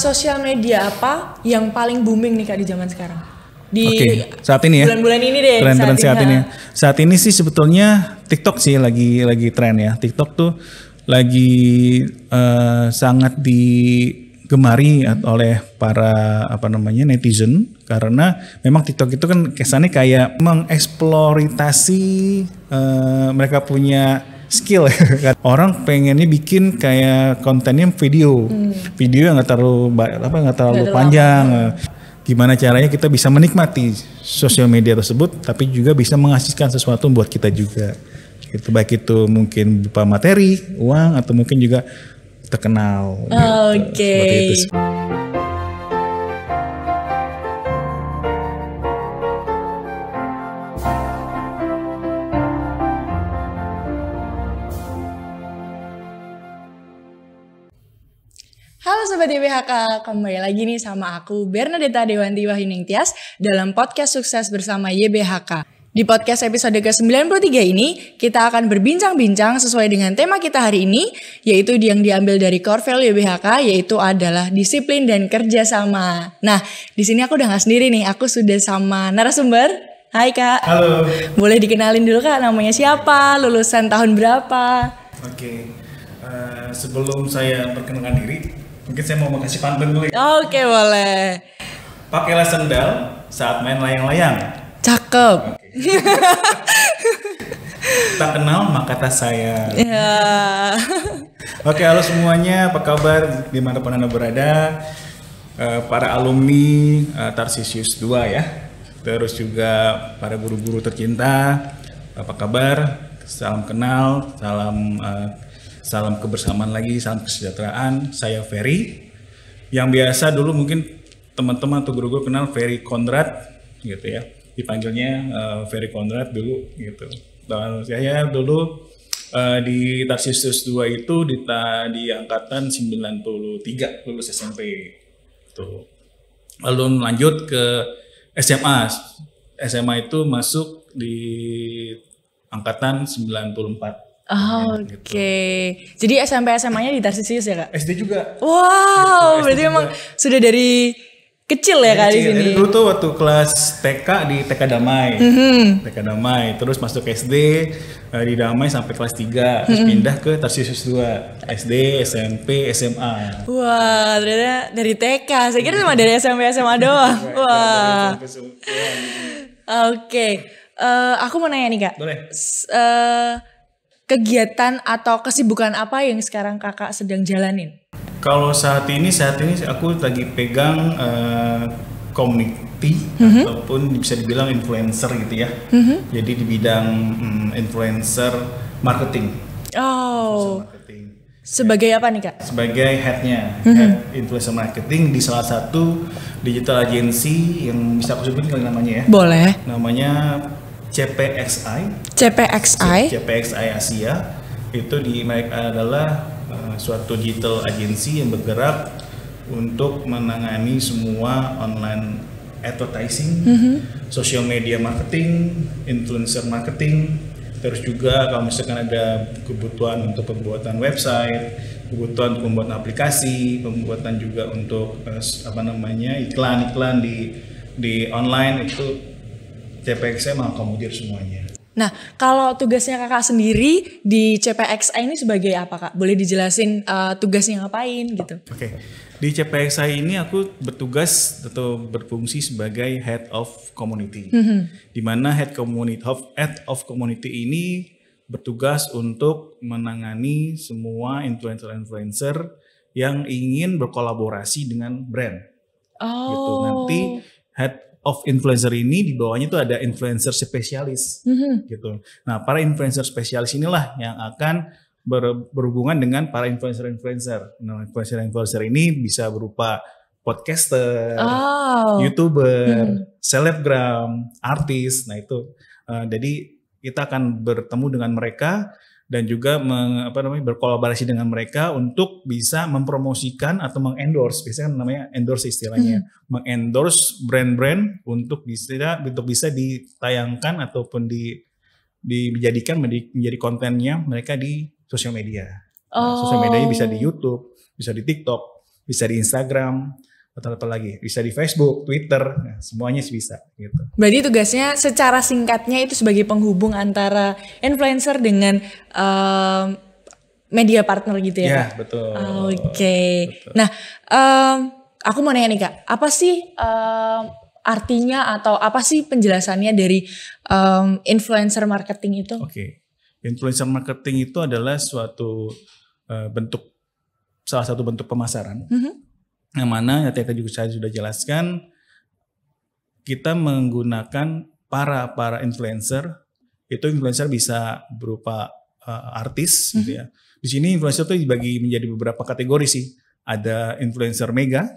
Sosial media apa yang paling booming nih Kak di zaman sekarang? Saat ini ya. Bulan-bulan ini deh. Tren-tren saat ini. Saat ini sih sebetulnya TikTok sih lagi tren ya. TikTok tuh lagi sangat digemari oleh para netizen, karena memang TikTok itu kan kesannya kayak mengeksploitasi mereka punya skill kan. Orang pengennya bikin kayak kontennya video yang nggak terlalu panjang. Gimana caranya kita bisa menikmati sosial media tersebut, tapi juga bisa menghasilkan sesuatu buat kita juga. Gitu, baik itu mungkin berupa materi, uang, atau mungkin juga terkenal. Oke. Seperti itu. Halo Sobat YBHK, kembali lagi nih sama aku Bernadetta Dewanti Wahyuningtyas dalam podcast Sukses Bersama YBHK. Di podcast episode ke-93 ini, kita akan berbincang-bincang sesuai dengan tema kita hari ini, yaitu yang diambil dari core value YBHK, yaitu adalah disiplin dan kerjasama. Nah, di sini aku udah gak sendiri nih, aku sudah sama narasumber. Hai Kak. Halo. Boleh dikenalin dulu Kak, namanya siapa, lulusan tahun berapa? Oke, sebelum saya perkenalkan diri, mungkin saya mau kasih pantun dulu ya. Oke, boleh. Pakailah sendal saat main layang-layang. Cakep. Tak kenal maka tak sayang. Ya. Oke, halo semuanya, apa kabar dimanapun Anda berada, para alumni Tarsisius 2 ya, terus juga para guru-guru tercinta, apa kabar, salam kenal, salam kebersamaan lagi, salam kesejahteraan. Saya Ferry, yang biasa dulu mungkin teman-teman atau guru-guru kenal Ferry Konrad gitu ya, dipanggilnya Ferry Konrad dulu gitu. Dan saya dulu di Tarsisius 2 itu di angkatan 93 lulus SMP tuh. Lalu lanjut ke SMA. SMA itu masuk di angkatan 94. Oke. Jadi SMP SMA-nya di Tarsisius ya Kak? SD juga. Wow, gitu, berarti emang sudah dari kecil ya Kak di sini. Jadi dulu tuh waktu kelas TK di TK Damai. TK Damai, terus masuk SD di Damai sampai kelas 3, terus pindah ke Tarsisius 2. SD, SMP, SMA. Wah, ternyata dari TK. Saya kira cuma dari SMP SMA doang. Wah. Oke. Aku mau nanya nih Kak. Boleh. Kegiatan atau kesibukan apa yang sekarang Kakak sedang jalanin? Kalau saat ini aku lagi pegang community ataupun bisa dibilang influencer gitu ya. Jadi di bidang influencer marketing. Oh. Marketing. Sebagai apa nih Kak? Sebagai headnya, head influencer marketing di salah satu digital agency yang bisa aku sebutin kali namanya ya. Boleh. Namanya CPXI Asia. Itu mereka adalah suatu digital agency yang bergerak untuk menangani semua online advertising, social media marketing, influencer marketing, terus juga kalau misalkan ada kebutuhan untuk pembuatan website, kebutuhan untuk pembuatan aplikasi, pembuatan juga untuk iklan-iklan di online, itu CPXI mengakomodir semuanya. Nah, kalau tugasnya Kakak sendiri di CPXI ini sebagai apa Kak? Boleh dijelasin tugasnya ngapain gitu? Oke. Di CPXI ini aku bertugas atau berfungsi sebagai Head of Community. Di mana Head of Community ini bertugas untuk menangani semua influencer-influencer yang ingin berkolaborasi dengan brand. Gitu. Nanti Head of influencer ini di bawahnya tuh ada influencer spesialis gitu. Nah, para influencer spesialis inilah yang akan berhubungan dengan para influencer. Nah, influencer ini bisa berupa podcaster, YouTuber, selebgram, artis. Nah, itu jadi kita akan bertemu dengan mereka dan juga berkolaborasi dengan mereka untuk bisa mempromosikan atau mengendorse, biasanya namanya endorse istilahnya, mengendorse brand-brand untuk bisa ditayangkan ataupun dijadikan menjadi kontennya mereka di sosial media. Sosial medianya bisa di YouTube, bisa di TikTok, bisa di Instagram, atau apa lagi, bisa di Facebook, Twitter, nah, semuanya bisa gitu. Berarti tugasnya secara singkatnya itu sebagai penghubung antara influencer dengan media partner gitu ya, Ya, Kak? betul. Oke. Nah, aku mau nanya nih, Kak, apa sih artinya atau apa sih penjelasannya dari influencer marketing itu? Oke. Influencer marketing itu adalah suatu salah satu bentuk pemasaran. Yang mana tadi juga saya sudah jelaskan, kita menggunakan para influencer. Itu influencer bisa berupa artis gitu ya. Di sini influencer itu dibagi menjadi beberapa kategori sih. Ada influencer mega,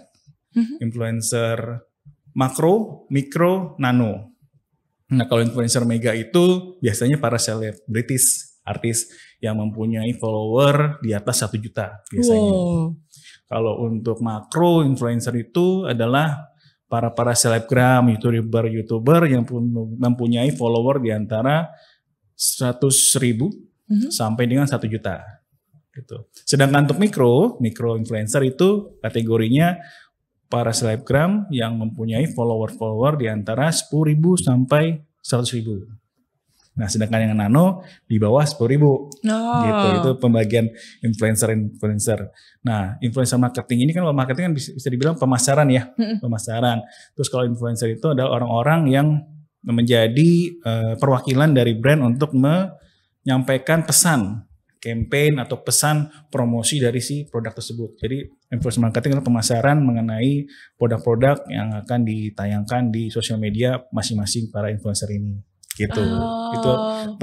influencer makro, mikro, nano. Nah, kalau influencer mega itu biasanya para selebritis, artis yang mempunyai follower di atas 1 juta biasanya. Wow. Kalau untuk makro influencer itu adalah para selebgram, youtuber yang mempunyai follower di antara 100.000 sampai dengan 1 juta. Gitu. Sedangkan untuk mikro influencer itu kategorinya para selebgram yang mempunyai follower di antara 10.000 sampai 100.000. Nah, sedangkan yang nano di bawah 10.000. Gitu. Itu pembagian influencer. Nah, influencer marketing ini kan, kalau marketing kan bisa dibilang pemasaran ya. Pemasaran. Terus kalau influencer itu adalah orang-orang yang menjadi perwakilan dari brand untuk menyampaikan pesan, campaign atau pesan promosi dari si produk tersebut. Jadi influencer marketing adalah pemasaran mengenai produk-produk yang akan ditayangkan di sosial media masing-masing para influencer ini. Gitu. Itu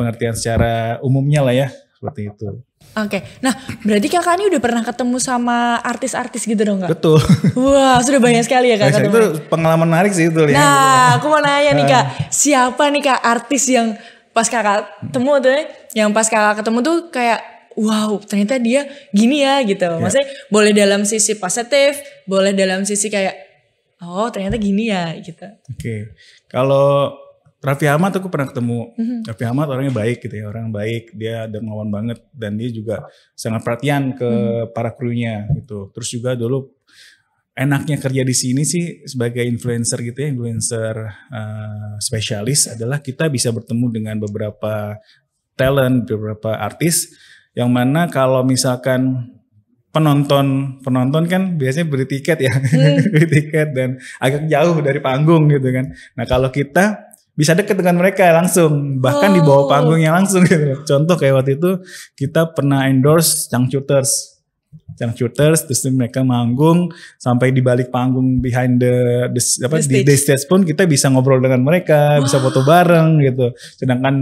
pengertian secara umumnya lah ya, seperti itu. Oke. Nah, berarti Kakak ini udah pernah ketemu sama artis-artis gitu dong, Kak? Betul. Wah, sudah banyak sekali ya, Kak, ketemu. Itu pengalaman menarik sih itu. Nah, aku mau nanya nih, Kak, siapa nih, Kak, artis yang pas Kakak ketemu tuh, yang pas Kakak ketemu tuh kayak wow, ternyata dia gini ya gitu. Maksudnya boleh dalam sisi positif, boleh dalam sisi kayak oh, ternyata gini ya gitu. Oke. Kalau Raffi Ahmad aku pernah ketemu. Raffi Ahmad orangnya baik gitu ya, orang baik, dia dermawan banget dan dia juga sangat perhatian ke para krunya gitu. Terus juga dulu enaknya kerja di sini sih sebagai influencer gitu ya, influencer spesialis adalah kita bisa bertemu dengan beberapa talent, beberapa artis yang mana kalau misalkan penonton kan biasanya beli tiket ya, beli tiket dan agak jauh dari panggung gitu kan. Nah, kalau kita bisa deket dengan mereka langsung, bahkan di bawah panggungnya langsung gitu. Contoh kayak waktu itu kita pernah endorse Changcuters, terus mereka manggung sampai di balik panggung behind the stage pun kita bisa ngobrol dengan mereka, bisa foto bareng gitu. Sedangkan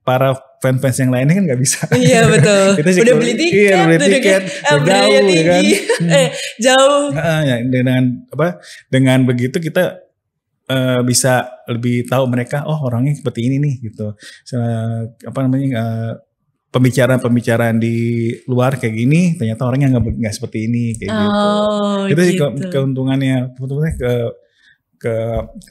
para fans yang lainnya kan nggak bisa. Iya betul. Udah beli tiket, iya, beli tiket, jauh ya kan. Jauh. Ya, dengan begitu kita bisa lebih tahu mereka, oh orangnya seperti ini nih gitu. Pembicaraan di luar kayak gini, ternyata orangnya nggak seperti ini kayak gitu. Itu sih keuntungannya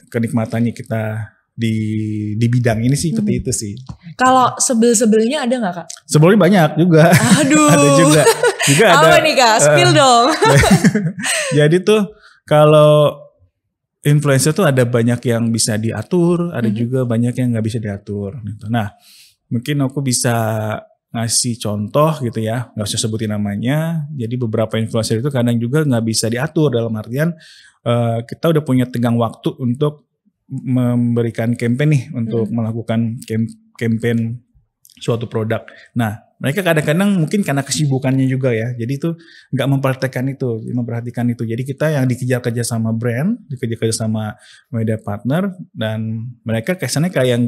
kenikmatannya kita di bidang ini sih seperti itu sih. Kalau sebelnya ada nggak, Kak? Sebelnya banyak juga. Aduh. Ada juga ada. Apa nih, Kak? Spill dong. Jadi tuh kalau influencer tuh ada banyak yang bisa diatur, ada juga banyak yang nggak bisa diatur. Gitu. Nah, mungkin aku bisa ngasih contoh gitu ya, nggak usah sebutin namanya. Jadi beberapa influencer itu kadang juga nggak bisa diatur dalam artian kita udah punya tenggang waktu untuk memberikan campaign nih, untuk melakukan campaign suatu produk. Nah, mereka kadang-kadang mungkin karena kesibukannya juga ya, jadi itu nggak memperhatikan itu. Jadi kita yang dikejar-kejar sama brand, dikejar-kejar sama media partner, dan mereka kesannya kayak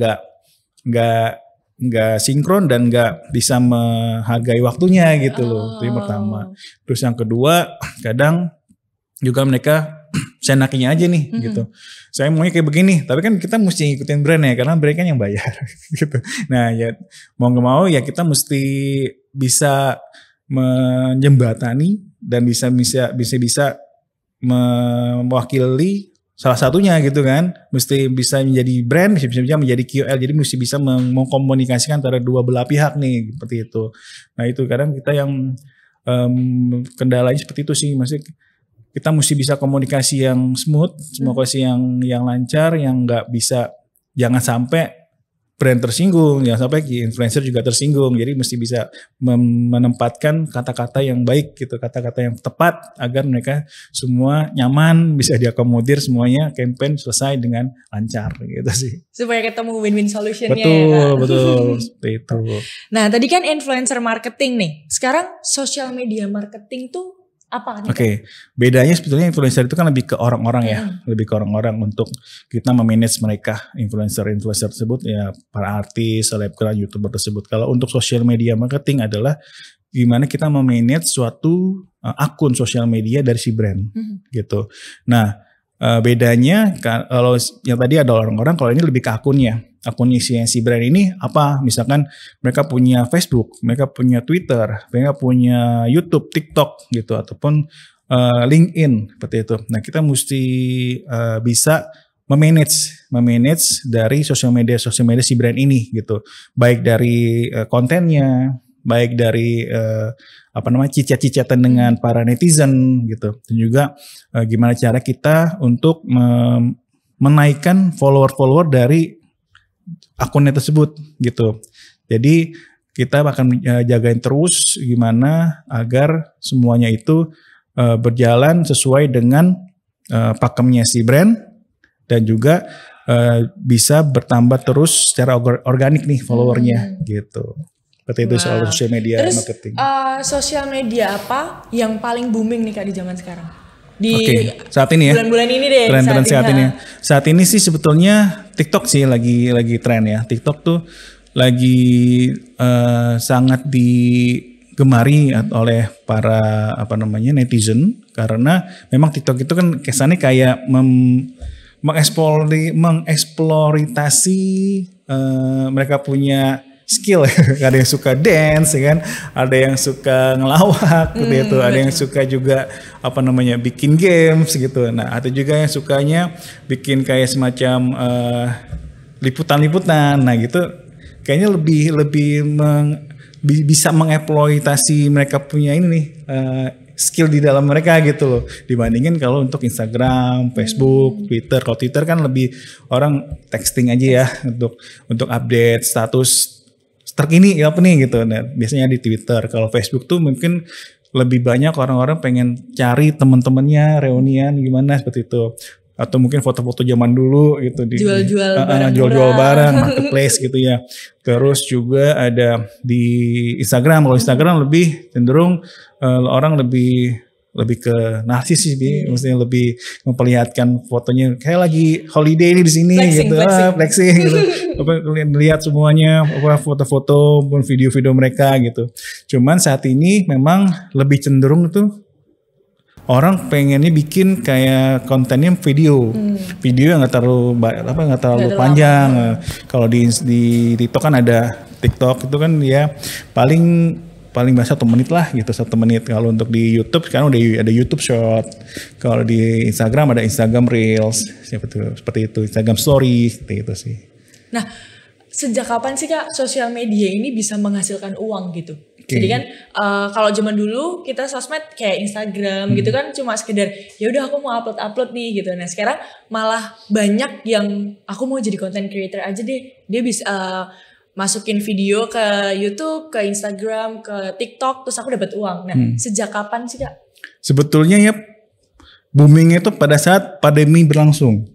nggak sinkron dan nggak bisa menghargai waktunya gitu loh. Itu yang pertama. Terus yang kedua, kadang juga mereka seenaknya aja nih gitu. Saya maunya kayak begini, tapi kan kita mesti ngikutin brand ya, karena brand kan yang bayar gitu. Nah ya mau nggak mau ya kita mesti bisa menjembatani dan bisa mewakili salah satunya gitu kan. Mesti bisa menjadi brand, bisa menjadi KOL, jadi mesti bisa mengkomunikasikan antara dua belah pihak nih, seperti itu. Nah itu kadang kita yang kendalanya seperti itu sih, maksudnya kita mesti bisa komunikasi yang smooth, komunikasi yang lancar, yang nggak bisa, jangan sampai brand tersinggung, jangan sampai influencer juga tersinggung. Jadi mesti bisa menempatkan kata-kata yang baik gitu, kata-kata yang tepat agar mereka semua nyaman, bisa diakomodir semuanya, campaign selesai dengan lancar gitu sih. Supaya ketemu win-win solutionnya betul, ya Kak. Betul, seperti itu. Nah tadi kan influencer marketing nih, sekarang social media marketing tuh apa? Oke, bedanya sebetulnya influencer itu kan lebih ke orang-orang ya, lebih ke orang-orang untuk kita memanage mereka, influencer tersebut ya, para artis, selebgram, youtuber tersebut. Kalau untuk social media marketing adalah gimana kita memanage suatu akun sosial media dari si brand, gitu. Nah, bedanya kalau yang tadi ada orang-orang, kalau ini lebih ke akunnya. Akun si brand ini apa? Misalkan mereka punya Facebook, mereka punya Twitter, mereka punya YouTube, TikTok gitu, ataupun LinkedIn seperti itu. Nah kita mesti bisa memanage dari sosial media si brand ini gitu, baik dari kontennya, baik dari cicat-cicatan dengan para netizen gitu, dan juga gimana cara kita untuk menaikkan follower dari akunnya tersebut gitu. Jadi kita akan jagain terus gimana agar semuanya itu berjalan sesuai dengan pakemnya si brand, dan juga bisa bertambah terus secara organik nih followernya gitu. Seperti itu soal social media marketing. Sosial media apa yang paling booming nih Kak di zaman sekarang? Saat ini ya. Bulan-bulan ini deh. Tren saat ini. Saat ini sih sebetulnya TikTok sih lagi tren ya. TikTok tuh lagi sangat digemari oleh para netizen, karena memang TikTok itu kan kesannya kayak mengeksplorasi mereka punya skill. Ada yang suka dance ya kan, ada yang suka ngelawak gitu itu, ada yang suka juga bikin games gitu. Nah, ada juga yang sukanya bikin kayak semacam liputan-liputan. Nah, gitu kayaknya lebih bisa mengeksploitasi mereka punya ini nih skill di dalam mereka gitu loh, dibandingin kalau untuk Instagram, Facebook, Twitter. Kalau Twitter kan lebih orang texting aja ya untuk update status terkini apa nih gitu. Nah, biasanya di Twitter. Kalau Facebook tuh mungkin lebih banyak orang-orang pengen cari teman-temannya, reunian gimana seperti itu. Atau mungkin foto-foto zaman dulu gitu, jual-jual barang marketplace gitu ya. Terus juga ada di Instagram. Kalau Instagram lebih cenderung orang lebih ke narsis sih, maksudnya lebih memperlihatkan fotonya kayak lagi holiday ini di sini flexing gitu. Lihat semuanya foto-foto, video-video mereka gitu. Cuman saat ini memang lebih cenderung tuh orang pengennya bikin kayak kontennya video yang nggak terlalu panjang. Kalau di TikTok kan ada TikTok itu kan ya paling 1 menit lah gitu, 1 menit. Kalau untuk di YouTube sekarang udah ada YouTube Short. Kalau di Instagram ada Instagram Reels, seperti itu, Instagram Story, seperti itu sih. Nah, sejak kapan sih Kak sosial media ini bisa menghasilkan uang gitu? Jadi kan kalau zaman dulu kita sosmed kayak Instagram gitu kan cuma sekedar ya udah aku mau upload nih gitu. Nah sekarang malah banyak yang aku mau jadi content creator aja deh, dia bisa masukin video ke YouTube, ke Instagram, ke TikTok, terus aku dapat uang. Nah, sejak kapan sih Kak? Sebetulnya ya booming itu pada saat pandemi berlangsung.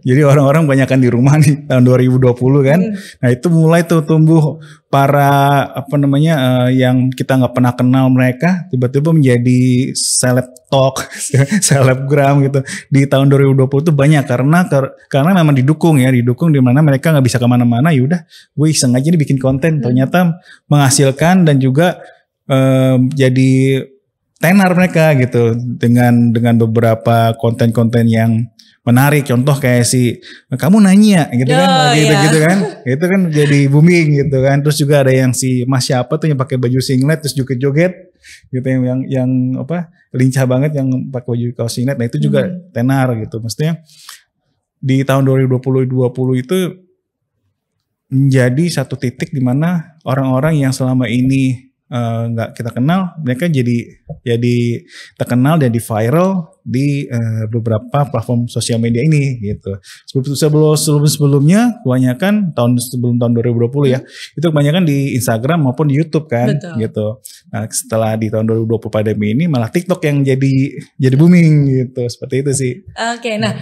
Jadi orang-orang banyakkan di rumah nih tahun 2020 kan. Nah, itu mulai tuh tumbuh para yang kita nggak pernah kenal mereka tiba-tiba menjadi selebgram gitu. Di tahun 2020 itu banyak karena memang didukung di mana mereka nggak bisa kemana-mana. Yaudah, gue iseng aja nih bikin konten. Ternyata menghasilkan dan juga jadi tenar mereka gitu dengan beberapa konten-konten yang menarik. Contoh kayak kamu nanya gitu kan, gitu kan, itu kan jadi booming gitu kan. Terus juga ada yang Mas siapa tuh yang pakai baju singlet terus joget-joget gitu, yang lincah banget yang pakai baju kaos singlet. Nah itu juga tenar gitu. Maksudnya di tahun 2020 itu menjadi satu titik di mana orang-orang yang selama ini nggak kita kenal, mereka jadi terkenal dan di viral di beberapa platform sosial media ini gitu. Sebelumnya kebanyakan sebelum tahun 2020 ya, itu kebanyakan di Instagram maupun di YouTube kan. Betul. Gitu. Nah, setelah di tahun 2020 pandemi ini malah TikTok yang jadi booming gitu. Seperti itu sih. Oke, nah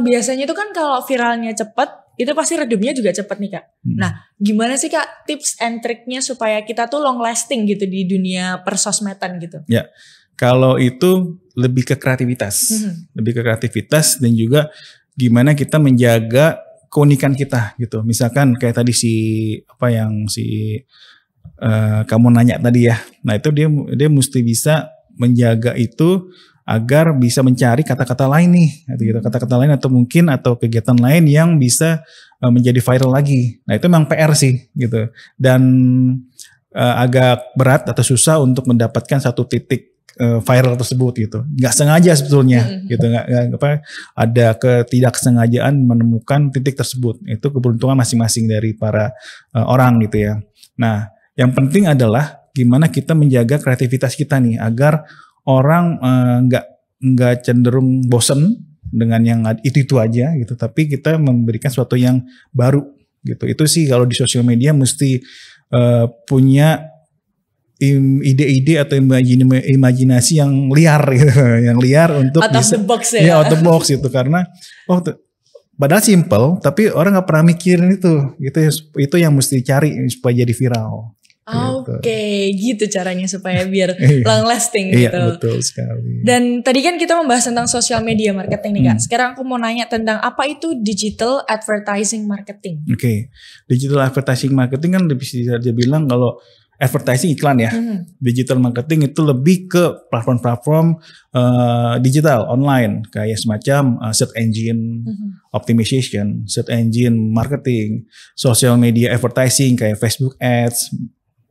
biasanya itu kan kalau viralnya cepat, itu pasti redupnya juga cepat nih Kak. Nah, gimana sih Kak tips and triknya supaya kita tuh long lasting gitu di dunia persosmedan gitu? Ya, kalau itu lebih ke kreativitas, lebih ke kreativitas dan juga gimana kita menjaga keunikan kita gitu. Misalkan kayak tadi kamu nanya tadi ya. Nah itu dia mesti bisa menjaga itu agar bisa mencari kata-kata lain nih, gitu. Kata-kata lain atau kegiatan lain yang bisa menjadi viral lagi. Nah itu memang PR sih gitu. Dan agak berat atau susah untuk mendapatkan satu titik viral tersebut gitu. Nggak sengaja sebetulnya gitu. Ada ketidaksengajaan menemukan titik tersebut. Itu keberuntungan masing-masing dari para orang gitu ya. Nah yang penting adalah gimana kita menjaga kreativitas kita nih agar orang nggak cenderung bosen dengan yang itu aja gitu, tapi kita memberikan sesuatu yang baru gitu. Itu sih kalau di sosial media mesti punya ide-ide atau imajinasi yang liar gitu, yang liar untuk out of the box ya. Out of the box gitu karena padahal simple tapi orang nggak pernah mikirin itu itu yang mesti dicari supaya jadi viral. Oke, gitu caranya supaya biar long lasting gitu. Iya, betul sekali. Dan tadi kan kita membahas tentang social media marketing nih Kak. Sekarang aku mau nanya tentang apa itu digital advertising marketing. Oke. Digital advertising marketing kan bisa dibilang kalau advertising iklan ya. Digital marketing itu lebih ke platform-platform digital online kayak semacam search engine optimization, search engine marketing, social media advertising kayak Facebook ads,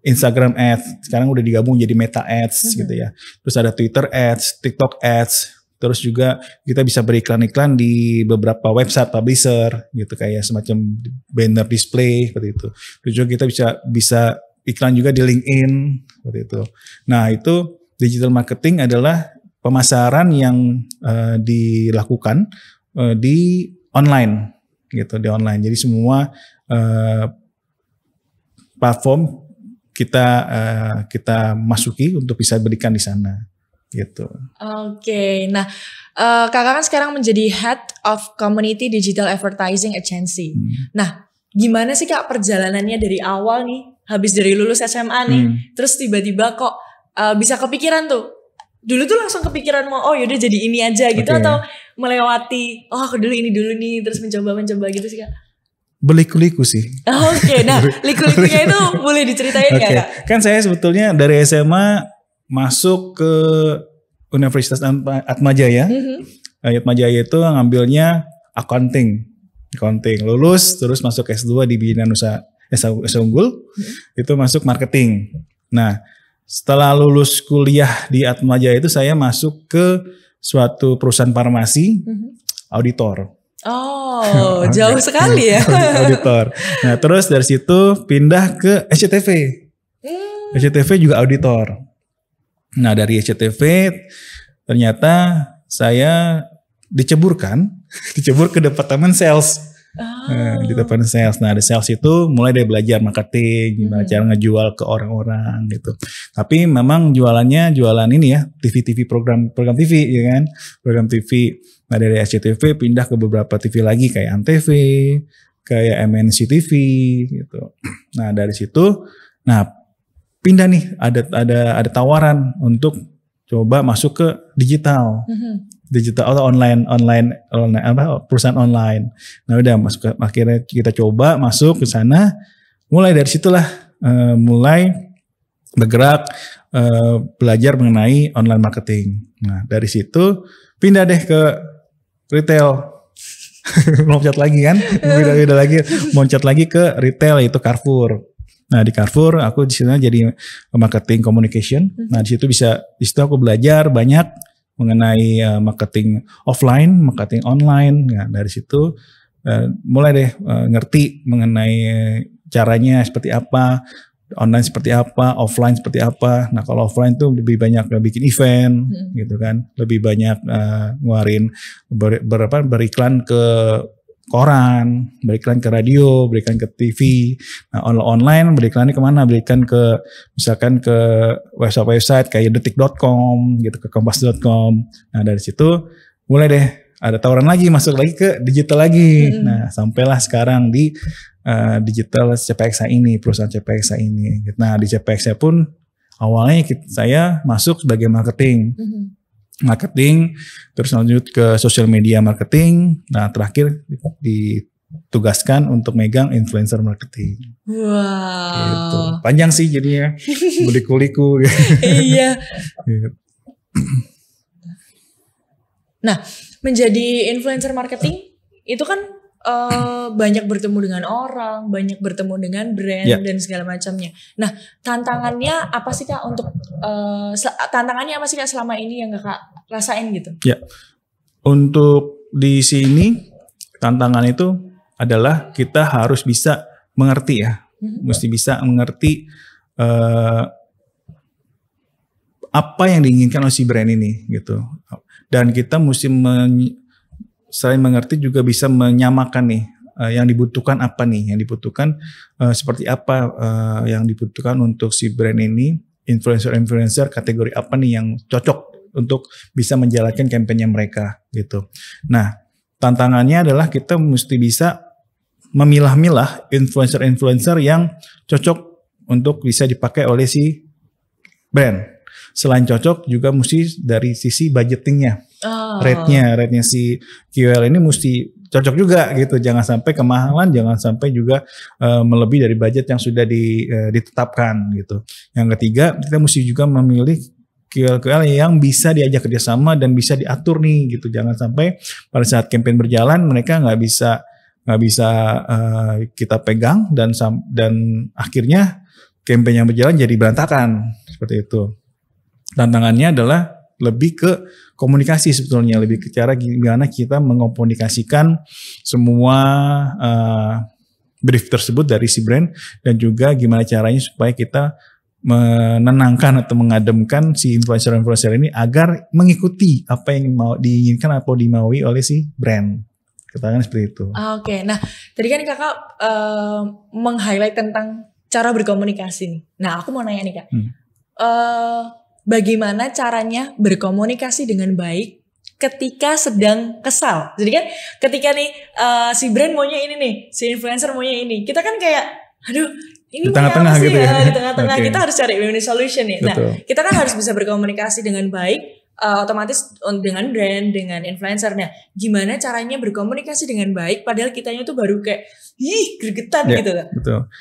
Instagram ads, sekarang udah digabung jadi Meta ads gitu ya. Terus ada Twitter ads, TikTok ads. Terus juga kita bisa beriklan-iklan di beberapa website publisher gitu kayak semacam banner display seperti itu. Terus juga kita bisa iklan juga di LinkedIn seperti itu. Nah, itu digital marketing adalah pemasaran yang dilakukan di online gitu, di online. Jadi semua platform kita masuki untuk bisa berikan di sana gitu. Oke, nah kakak kan sekarang menjadi Head of Community Digital Advertising Agency. Nah, gimana sih Kak perjalanannya dari awal nih, habis dari lulus SMA nih, terus tiba-tiba kok bisa kepikiran tuh? Dulu tuh langsung kepikiran mau yaudah jadi ini aja gitu atau melewati aku dulu ini dulu nih terus mencoba gitu sih Kak? Berliku-liku sih. Oke, nah liku-likunya itu boleh diceritain nggak Kak? Kan saya sebetulnya dari SMA masuk ke Universitas Atmajaya. Atmajaya itu ngambilnya accounting. Lulus terus masuk S2 di Bina Nusa Unggul. Itu masuk marketing. Nah, setelah lulus kuliah di Atmajaya itu saya masuk ke suatu perusahaan farmasi auditor. Oh, jauh sekali ya. Auditor. Nah, terus dari situ pindah ke SCTV. SCTV juga auditor. Nah, dari SCTV ternyata saya dicebur ke departemen sales. Di departemen sales. Nah, di sales itu mulai dari belajar marketing, gimana cara ngejual ke orang-orang gitu. Tapi memang jualan ini ya, program TV ya kan, program TV. Nah, dari SCTV pindah ke beberapa TV lagi kayak Antv, kayak MNC TV gitu. Nah, dari situ pindah nih ada tawaran untuk coba masuk ke digital. Digital atau online perusahaan online. Nah, udah akhirnya kita coba masuk ke sana. Mulai dari situlah mulai bergerak belajar mengenai online marketing. Nah, dari situ pindah deh ke retail. Loncat lagi kan? Beda lagi, loncat lagi ke retail yaitu Carrefour. Nah, di Carrefour aku di sana jadi marketing communication. Nah, di situ aku belajar banyak mengenai marketing offline, marketing online. Nah, dari situ mulai deh ngerti mengenai caranya seperti apa, online seperti apa, offline seperti apa. Nah kalau offline tuh lebih banyak bikin event gitu kan, lebih banyak ngeluarin beriklan ke koran, beriklan ke radio, beriklan ke TV. Nah online beriklannya kemana? Beriklan ke misalkan ke website kayak detik.com gitu, ke kompas.com. Nah dari situ mulai deh ada tawaran lagi, masuk lagi ke digital lagi. Nah sampailah sekarang di digital CPXA ini, perusahaan CPXA ini. Nah di CPXA pun awalnya saya masuk sebagai marketing, terus lanjut ke social media marketing. Nah terakhir ditugaskan untuk megang influencer marketing. Wow. Gitu. Panjang sih jadinya, berliku-liku. Iya. Nah menjadi influencer marketing itu kan banyak bertemu dengan orang, banyak bertemu dengan brand dan segala macamnya. Nah, tantangannya apa sih Kak untuk tantangannya apa sih Kak selama ini yang Kakak rasain gitu? Ya. Untuk di sini tantangan itu adalah kita harus bisa mengerti ya. Mesti bisa mengerti apa yang diinginkan oleh si brand ini gitu. Dan kita mesti selain mengerti juga bisa menyamakan nih yang dibutuhkan apa nih, yang dibutuhkan seperti apa yang dibutuhkan untuk si brand ini, influencer kategori apa nih yang cocok untuk bisa menjalankan kampanye mereka gitu. Nah tantangannya adalah kita mesti bisa memilah-milah influencer yang cocok untuk bisa dipakai oleh si brand. Selain cocok juga mesti dari sisi budgetingnya. Rate-nya si KOL ini mesti cocok juga gitu, jangan sampai kemahalan, jangan sampai juga melebihi dari budget yang sudah ditetapkan gitu. Yang ketiga kita mesti juga memilih KOL yang bisa diajak kerjasama dan bisa diatur nih gitu, jangan sampai pada saat campaign berjalan mereka nggak bisa kita pegang dan akhirnya campaign yang berjalan jadi berantakan seperti itu. Tantangannya adalah lebih ke komunikasi sebetulnya, lebih ke cara gimana kita mengkomunikasikan semua brief tersebut dari si brand dan juga gimana caranya supaya kita menenangkan atau mengademkan si influencer ini agar mengikuti apa yang mau diinginkan atau dimaui oleh si brand. Katakan seperti itu. Oke. Nah, tadi kan Kakak meng-highlight tentang cara berkomunikasi nih. Nah, aku mau nanya nih Kak. Bagaimana caranya berkomunikasi dengan baik ketika sedang kesal? Jadi kan ketika nih si brand maunya ini nih, si influencer maunya ini, kita kan kayak, aduh ini di tengah-tengah gitu ya. Di tengah-tengah kita harus cari win-win solution nih. Betul. Nah kita kan harus bisa berkomunikasi dengan baik, otomatis dengan brand, dengan influencer. Nah gimana caranya berkomunikasi dengan baik padahal kitanya tuh baru kayak, gregetan gitu kan. Betul.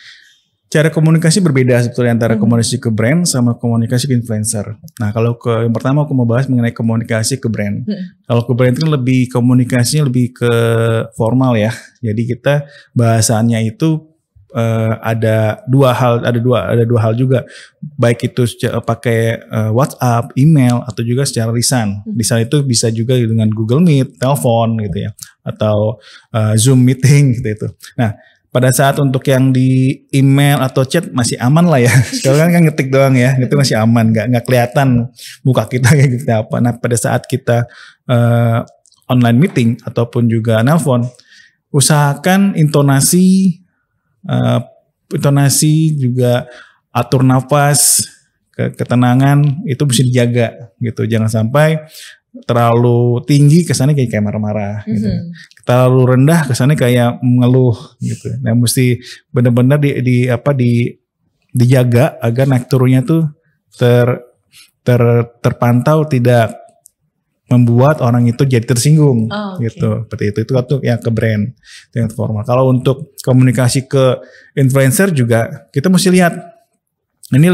Cara komunikasi berbeda sebetulnya antara komunikasi ke brand sama komunikasi ke influencer. Nah kalau yang pertama aku mau bahas mengenai komunikasi ke brand. Kalau ke brand itu lebih komunikasinya lebih ke formal ya. Jadi kita bahasannya itu ada dua hal juga. Baik itu pakai WhatsApp, email atau juga secara lisan. Lisan itu bisa juga dengan Google Meet, telepon gitu ya, atau Zoom meeting gitu itu. Nah pada saat untuk yang di email atau chat masih aman lah ya. Sekarang kan ngetik doang ya, itu masih aman, nggak kelihatan muka kita kayak gitu apa. Nah pada saat kita online meeting ataupun juga nelpon, usahakan intonasi juga atur nafas, ketenangan itu mesti dijaga gitu. Jangan sampai terlalu tinggi kesannya kayak marah-marah gitu. Terlalu rendah kesannya kayak mengeluh gitu. Nah mesti benar-benar dijaga agar naik turunnya tuh terpantau, tidak membuat orang itu jadi tersinggung gitu. Seperti itu yang ke brand, itu yang formal. Kalau untuk komunikasi ke influencer juga kita mesti lihat ini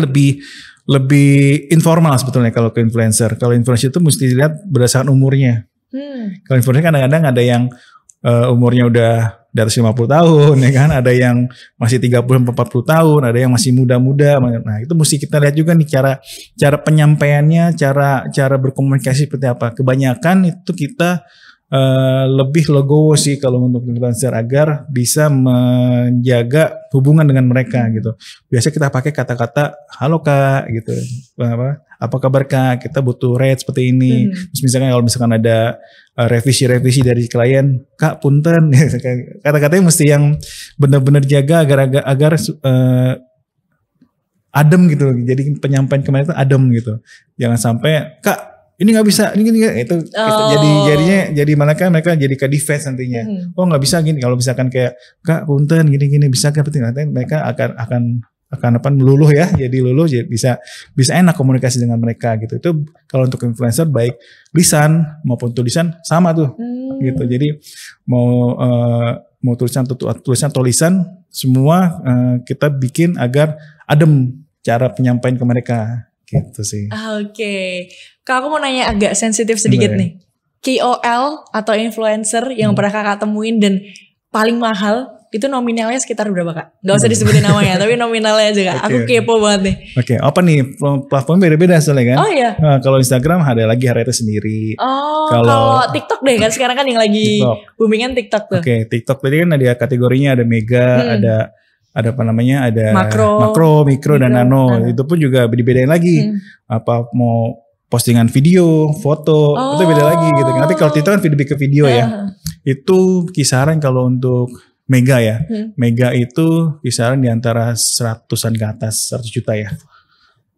lebih informal sebetulnya kalau ke influencer. Kalau influencer itu mesti dilihat berdasarkan umurnya. Kalau influencer kadang-kadang ada yang umurnya udah di atas 50 tahun ya kan, ada yang masih 30-40 tahun, ada yang masih muda-muda. Nah, itu mesti kita lihat juga nih cara penyampaiannya, cara berkomunikasi seperti apa. Kebanyakan itu kita lebih legowo sih kalau untuk influencer agar bisa menjaga hubungan dengan mereka gitu. Biasa kita pakai kata-kata halo kak gitu, apa kabar kak, kita butuh rate seperti ini. Terus misalkan kalau misalkan ada revisi dari klien, kak punten, kata-katanya mesti yang benar-benar jaga agar adem gitu. Jadi penyampaian kemarin itu adem gitu. Jangan sampai kak ini nggak bisa, ini itu jadi malah kan mereka jadi ke defense nantinya. Oh nggak bisa gini. Kalau misalkan kayak kak punten gini bisa nggak, nanti mereka akan apa meluluh ya, jadi luluh, jadi bisa enak komunikasi dengan mereka gitu. Itu kalau untuk influencer baik lisan maupun tulisan sama tuh gitu. Jadi mau tulisan atau lisan semua kita bikin agar adem cara penyampaian ke mereka gitu sih. Oke. Kak, aku mau nanya agak sensitif sedikit nih. KOL atau influencer yang pernah kakak temuin dan paling mahal itu nominalnya sekitar berapa kak? Gak usah disebutin namanya, tapi nominalnya aja kak. Aku kepo banget nih. Oke, apa nih platform beda-beda soalnya kan? Oh iya. Nah, kalau Instagram ada lagi harga sendiri. Oh, kalau TikTok deh kan sekarang kan yang lagi boomingan TikTok tuh. Oke, TikTok tadi kan ada kategorinya, ada mega, ada apa namanya, ada makro, mikro dan nano. Itu pun juga dibedain lagi. Apa mau postingan video, foto, itu beda lagi gitu. Tapi kalau TikTok kan ke video ya. Itu kisaran kalau untuk mega ya. Mega itu kisaran di antara 100-an ke atas, 100 juta ya.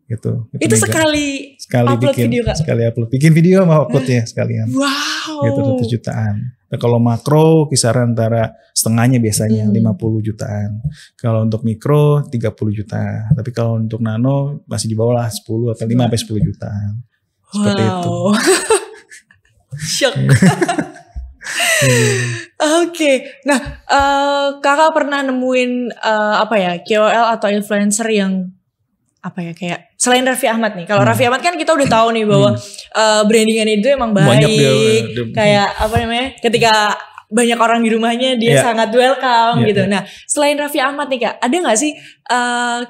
Gitu. Itu sekali upload bikin video kak? Sekali upload. Bikin video sama uploadnya sekalian. Wow. Gitu 100 jutaan. Nah, kalau makro kisaran antara setengahnya biasanya 50 jutaan. Kalau untuk mikro 30 juta. Tapi kalau untuk nano masih di bawah lah 10 atau 5 sampai 10 jutaan. Seperti itu. Shock. Oke. Nah, kakak pernah nemuin KOL atau influencer yang kayak selain Raffi Ahmad nih. Kalau Raffi Ahmad kan kita udah tahu nih bahwa brandingan itu emang baik. Kayak ketika banyak orang di rumahnya dia sangat welcome gitu. Nah, selain Raffi Ahmad nih kak, ada nggak sih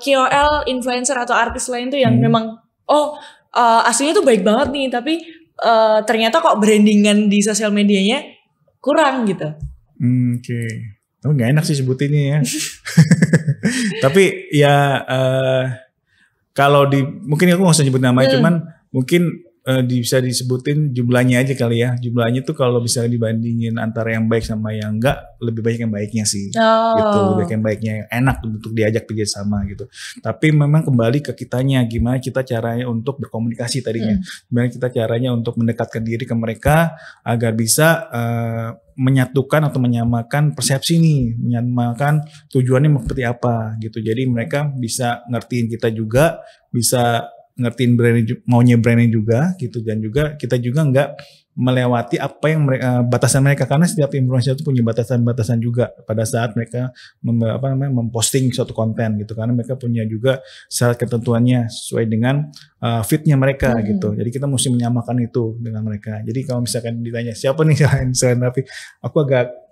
KOL, influencer atau artis lain tuh yang memang aslinya tuh baik banget nih, tapi ternyata kok brandingan di sosial medianya kurang gitu. Oke. Tapi nggak enak sih sebutinnya ya. Tapi ya kalau mungkin aku nggak usah nyebut namanya, cuman mungkin bisa disebutin jumlahnya aja kali ya. Jumlahnya tuh kalau bisa dibandingin antara yang baik sama yang enggak, lebih baik yang baiknya sih. Gitu, lebih baik yang baiknya, yang enak untuk diajak kerja sama gitu. Tapi memang kembali ke kitanya, gimana kita caranya untuk berkomunikasi tadinya. Gimana kita caranya untuk mendekatkan diri ke mereka agar bisa menyatukan atau menyamakan persepsi nih, menyamakan tujuannya seperti apa gitu. Jadi mereka bisa ngertiin kita juga, bisa ngertiin maunya brandnya juga gitu, dan juga kita juga nggak melewati apa yang batasan mereka, karena setiap influencer itu punya batasan-batasan juga pada saat mereka memposting suatu konten gitu, karena mereka punya juga syarat ketentuannya sesuai dengan fitnya mereka gitu. Jadi kita mesti menyamakan itu dengan mereka. Jadi kalau misalkan ditanya siapa nih selain Raffi, aku agak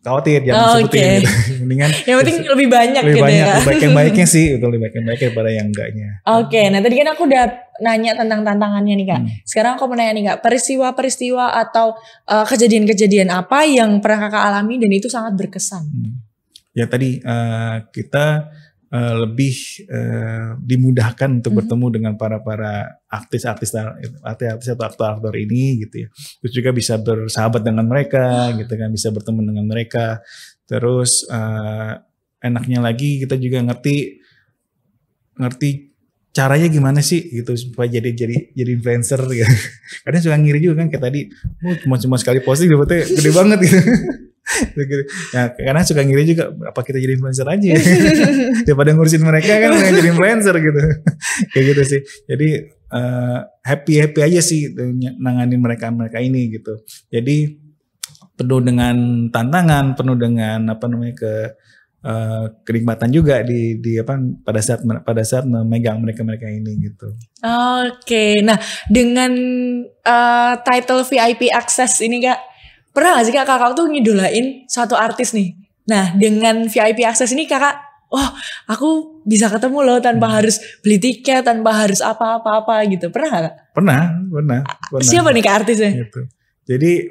khawatir jangan sebutin gitu. Mendingan yang penting lebih banyak gitu banyak, ya. Lebih baik yang baiknya sih, lebih baik yang baiknya daripada yang enggaknya. Oke, nah tadi kan aku udah nanya tentang tantangannya nih kak. Sekarang aku mau nanya nih kak, peristiwa-peristiwa atau kejadian-kejadian apa yang pernah kakak alami dan itu sangat berkesan? Ya tadi kita lebih dimudahkan untuk bertemu dengan para artis-artis atau aktor-aktor ini gitu ya. Terus juga bisa bersahabat dengan mereka gitu kan, bisa bertemu dengan mereka. Terus enaknya lagi kita juga ngerti caranya gimana sih gitu supaya jadi influencer gitu. Kadang suka ngiri juga kan, kayak tadi cuma sekali posting dapetnya gede banget gitu. Ya, karena suka ngiri juga, apa kita jadi influencer aja daripada ngurusin mereka kan jadi influencer gitu. Kayak gitu sih. Jadi happy aja sih nanganin mereka ini gitu. Jadi penuh dengan tantangan, penuh dengan kenikmatan juga di pada saat memegang mereka ini gitu. Oke, nah dengan title VIP Access ini kak, pernah gak sih kakak tuh ngidolain satu artis nih? Nah dengan VIP Access ini kakak, aku bisa ketemu loh tanpa harus beli tiket, tanpa harus apa-apa gitu. Pernah gak kak? Pernah. Siapa nih kak artisnya? Gitu. Jadi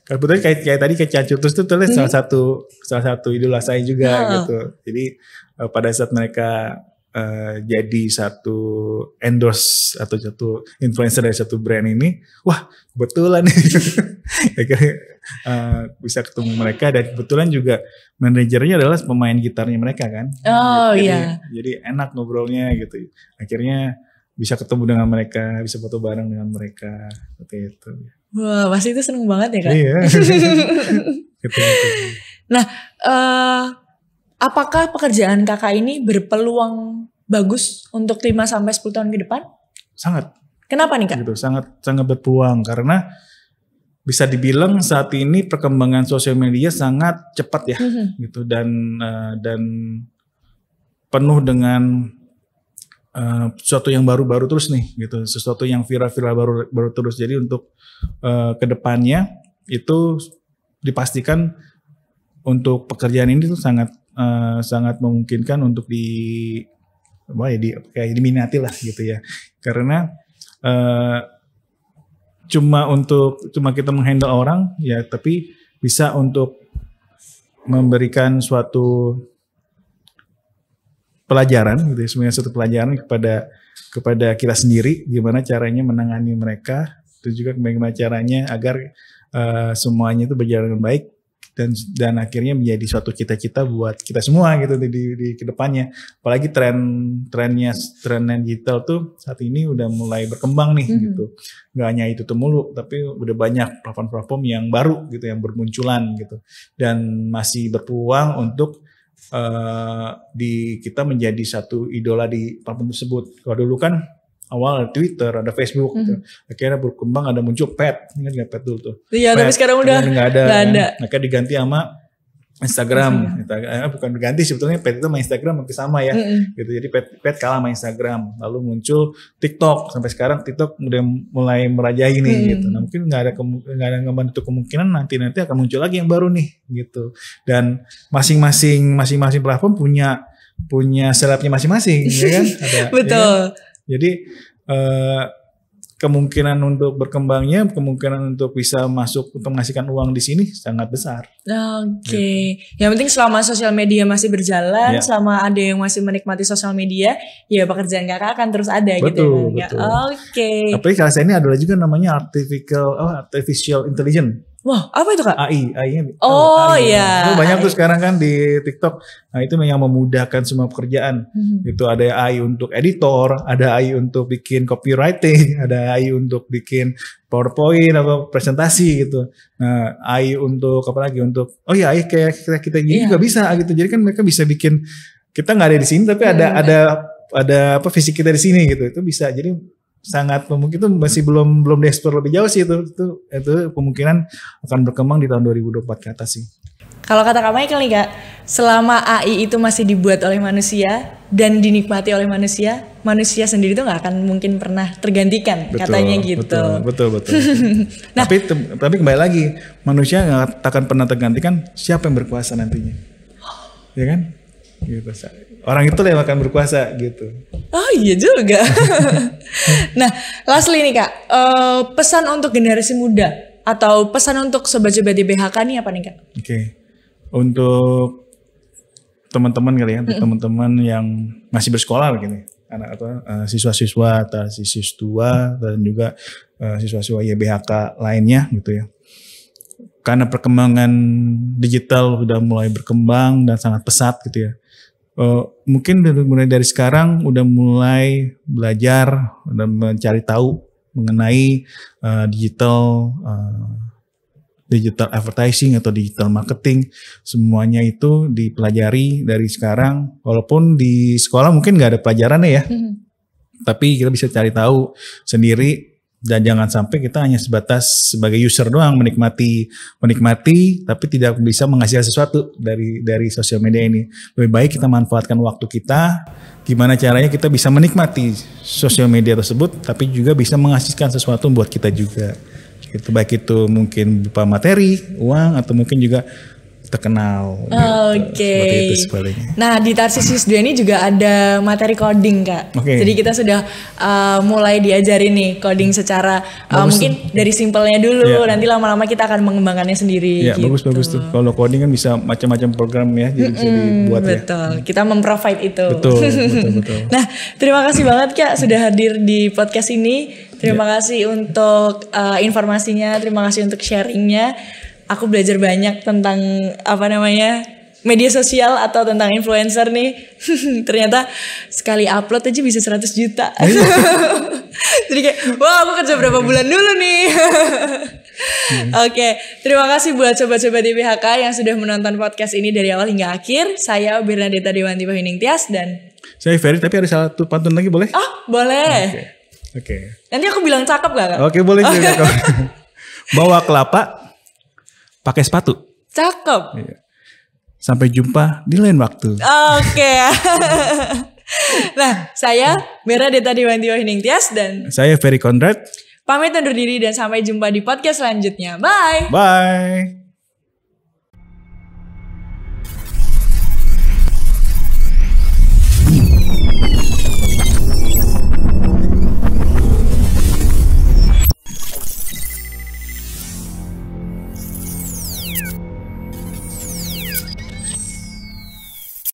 kebetulan kayak tadi kayak Cancutus itu tulis salah satu idola saya juga gitu. Jadi pada saat mereka jadi satu endorse atau satu influencer dari satu brand ini, wah kebetulan akhirnya bisa ketemu mereka, dan kebetulan juga manajernya adalah pemain gitarnya mereka kan. Jadi enak ngobrolnya gitu. Akhirnya bisa ketemu dengan mereka, bisa foto bareng dengan mereka seperti itu. Wah, pasti itu seneng banget ya Kak. Iya. Gitu. Nah, apakah pekerjaan Kakak ini berpeluang bagus untuk 5-10 tahun ke depan? Sangat. Kenapa nih Kak? Gitu, sangat berpeluang karena bisa dibilang saat ini perkembangan sosial media sangat cepat ya, gitu, dan penuh dengan sesuatu yang baru terus nih, gitu, sesuatu yang viral baru terus. Jadi untuk kedepannya itu dipastikan untuk pekerjaan ini tuh sangat memungkinkan untuk diminati lah gitu ya, karena cuma kita menghandle orang ya, tapi bisa untuk memberikan suatu pelajaran gitu ya, sebenarnya suatu pelajaran kepada kita sendiri, gimana caranya menangani mereka, itu juga bagaimana caranya agar semuanya itu berjalan dengan baik, dan akhirnya menjadi suatu cita-cita buat kita semua gitu di kedepannya. Apalagi trennya digital tuh saat ini udah mulai berkembang nih gitu. Gak hanya itu tuh mulu, tapi udah banyak platform-platform yang baru gitu yang bermunculan gitu, dan masih berpeluang untuk kita menjadi satu idola di platform tersebut. Kalau dulu kan awal ada Twitter, ada Facebook, gitu. Akhirnya berkembang, ada muncul Pet, ingat nggak Pet dulu tuh? Iya, tapi sekarang udah nggak ada. Kan? Maka diganti sama Instagram. Bukan diganti, sebetulnya Pet itu sama Instagram hampir sama ya. Gitu. Jadi Pet kalah sama Instagram. Lalu muncul TikTok. Sampai sekarang TikTok udah mulai merajai nih. Gitu. Nah, mungkin nggak ada menutup kemungkinan nanti akan muncul lagi yang baru nih. Gitu. Dan masing-masing platform punya selebnya masing-masing, ya kan? Betul. Ya kan? Jadi kemungkinan untuk berkembangnya, kemungkinan untuk bisa masuk untuk menghasilkan uang di sini sangat besar. Oke. Yang penting selama sosial media masih berjalan, selama ada yang masih menikmati sosial media, ya pekerjaan Kakak akan terus ada. Betul, gitu ya. Oke. Tapi kalau saya ini adalah juga namanya artificial intelligence. Wah, apa itu Kak? AI-nya. Iya. Banyak tuh sekarang kan di TikTok. Nah, itu yang memudahkan semua pekerjaan. Itu ada AI untuk editor, ada AI untuk bikin copywriting, ada AI untuk bikin PowerPoint atau presentasi gitu. Nah, AI untuk apa lagi? AI kayak kita gini juga bisa gitu. Jadi kan mereka bisa bikin, kita nggak ada di sini tapi ada fisik kita di sini gitu. Itu bisa. Jadi sangat mungkin itu masih belum dieksplor lebih jauh sih, itu kemungkinan akan berkembang di tahun 2024 ke atas sih. Kalau kata Kak Michael nih Kak, selama AI itu masih dibuat oleh manusia dan dinikmati oleh manusia sendiri itu nggak akan mungkin pernah tergantikan, katanya gitu. Betul. Nah, tapi kembali lagi, manusia nggak akan pernah tergantikan, siapa yang berkuasa nantinya, ya kan? Gitu. Orang itu yang akan berkuasa gitu. Oh iya juga. Nah, lastly nih Kak, pesan untuk generasi muda atau pesan untuk sobat-sobat di BHK nih apa nih Kak? Oke. Untuk teman-teman kali ya, untuk teman-teman yang masih bersekolah gini, anak atau siswa-siswa atau siswa dan juga siswa-siswa YBHK lainnya gitu ya. Karena perkembangan digital udah mulai berkembang dan sangat pesat gitu ya. Mungkin mulai dari sekarang udah mulai belajar dan mencari tahu mengenai digital advertising atau digital marketing. Semuanya itu dipelajari dari sekarang, walaupun di sekolah mungkin nggak ada pelajarannya ya, tapi kita bisa cari tahu sendiri. Dan jangan sampai kita hanya sebatas sebagai user doang menikmati tapi tidak bisa menghasilkan sesuatu dari sosial media ini. Lebih baik kita manfaatkan waktu kita, gimana caranya kita bisa menikmati sosial media tersebut tapi juga bisa menghasilkan sesuatu buat kita juga. Itu baik itu mungkin berupa materi, uang, atau mungkin juga terkenal. Oke. Seperti itu sebaliknya. Nah di Tarsisius 2 ini juga ada materi coding Kak. Jadi kita sudah mulai diajarin nih coding secara mungkin dari simpelnya dulu. Nanti lama-lama kita akan mengembangkannya sendiri. Iya bagus tuh. Kalau coding kan bisa macam-macam program ya, jadi bisa dibuat betul. Kita memprovide itu. Betul. Nah terima kasih banget Kak sudah hadir di podcast ini. Terima kasih untuk informasinya, terima kasih untuk sharingnya. Aku belajar banyak tentang media sosial atau tentang influencer nih. Ternyata sekali upload aja bisa 100 juta. Jadi kayak, wah aku kerja berapa bulan dulu nih. Oke, terima kasih buat sobat-sobat YBHK yang sudah menonton podcast ini dari awal hingga akhir. Saya Bernadetta Dewanti Wahyuning Tias dan saya Ferry, tapi ada satu pantun lagi boleh? Oh boleh. Oke. Nanti aku bilang cakep gak Kak? Oke boleh juga. Bawa kelapa pakai sepatu. Cakep. Iya. Sampai jumpa di lain waktu. Oke. Nah, saya Bernadetta Dewanti Wahyuning Tias dan saya Ferry Conrad. Pamit undur diri dan sampai jumpa di podcast selanjutnya. Bye. Bye.